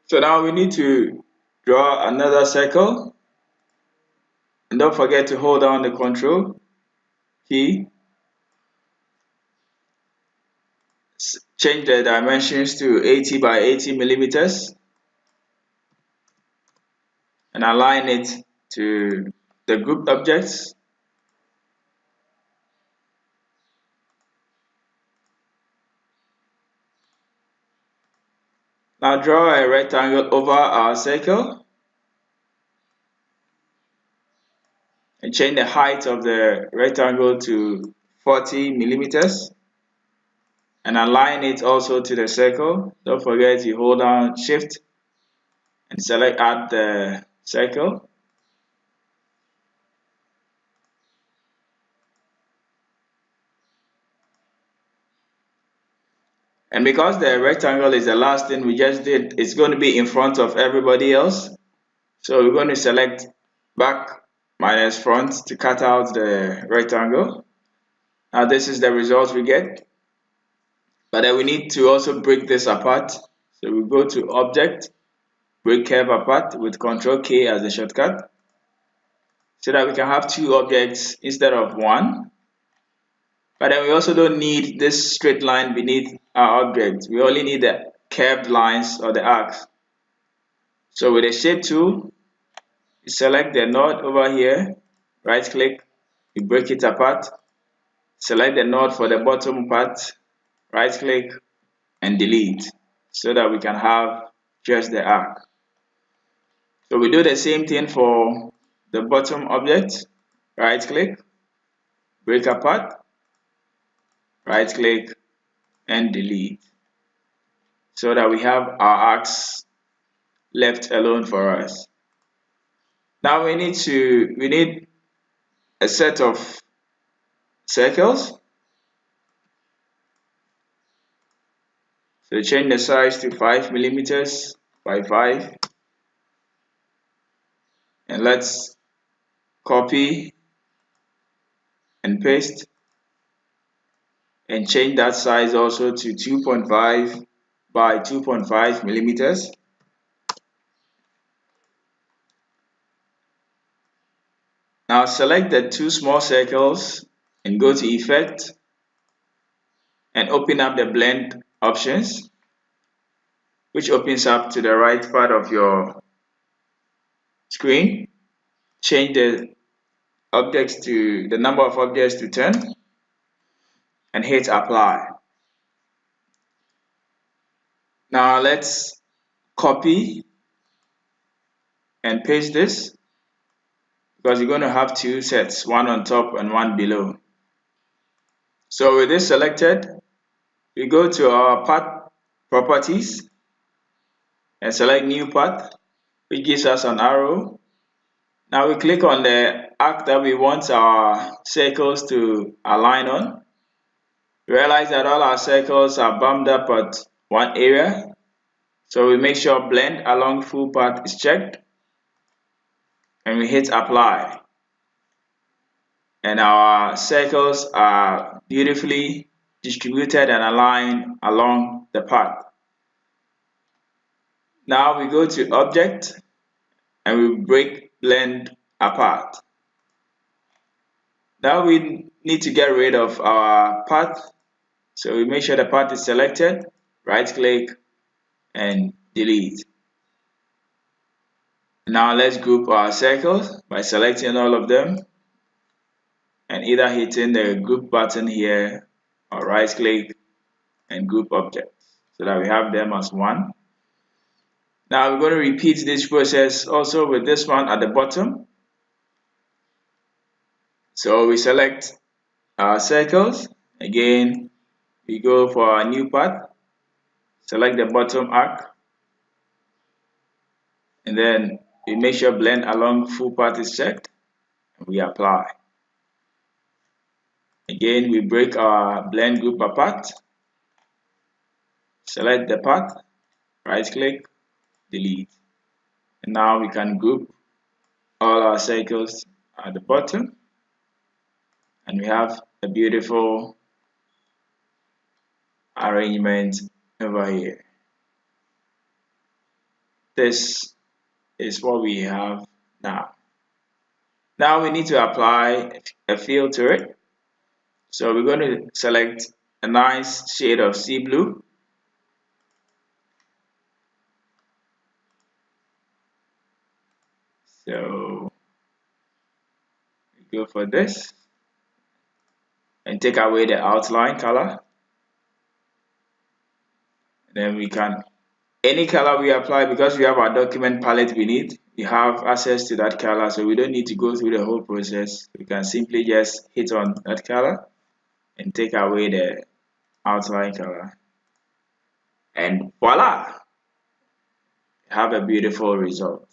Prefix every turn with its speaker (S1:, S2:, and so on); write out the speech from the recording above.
S1: So now we need to draw another circle, and don't forget to hold down the control key. Change the dimensions to 80 by 80 millimeters and align it to the grouped objects. Now draw a rectangle over our circle and change the height of the rectangle to 40 millimeters and align it also to the circle. Don't forget you hold down shift and select add the circle. And because the rectangle is the last thing we just did, it's going to be in front of everybody else. So we're going to select back minus front to cut out the rectangle. Now this is the result we get. But then we need to also break this apart. So we go to Object, Break Curve Apart with Ctrl K as the shortcut, so that we can have two objects instead of one. But then we also don't need this straight line beneath our object. We only need the curved lines or the arcs. So with the Shape tool, you select the node over here, right click, you break it apart, select the node for the bottom part, right click and delete, so that we can have just the arc. So we do the same thing for the bottom object, right click, break apart, right click and delete, so that we have our arcs left alone for us. Now we need a set of circles. So change the size to 5 millimeters by 5, and let's copy and paste and change that size also to 2.5 by 2.5 millimeters. Now select the two small circles and go to Effect and open up the blend options, which opens up to the right part of your screen. Change the number of objects to 10 and hit apply. Now let's copy and paste this, because you're going to have two sets, one on top and one below. So with this selected, we go to our path properties and select new path, which gives us an arrow. Now we click on the arc that we want our circles to align on. Realize that all our circles are bumped up at one area, so we make sure blend along full path is checked and we hit apply, and our circles are beautifully distributed and aligned along the path. Now we go to Object and we break blend apart. Now we need to get rid of our path, so we make sure the path is selected, right click and delete. Now let's group our circles by selecting all of them and either hitting the group button here or right click and group objects, so that we have them as one. Now we're going to repeat this process also with this one at the bottom. So we select our circles, again we go for our new path, select the bottom arc, and then we make sure blend along full path is checked and we apply. Again we break our blend group apart, select the path, right click, delete, and now we can group all our circles at the bottom and we have a beautiful arrangement over here. this is what we have now. Now we need to apply a fill to it. So we're going to select a nice shade of sea blue. So we go for this and take away the outline color. Then we can, any color we apply, because we have our document palette beneath, we have access to that color, so we don't need to go through the whole process. We can simply just hit on that color and take away the outline color, and voila, have a beautiful result.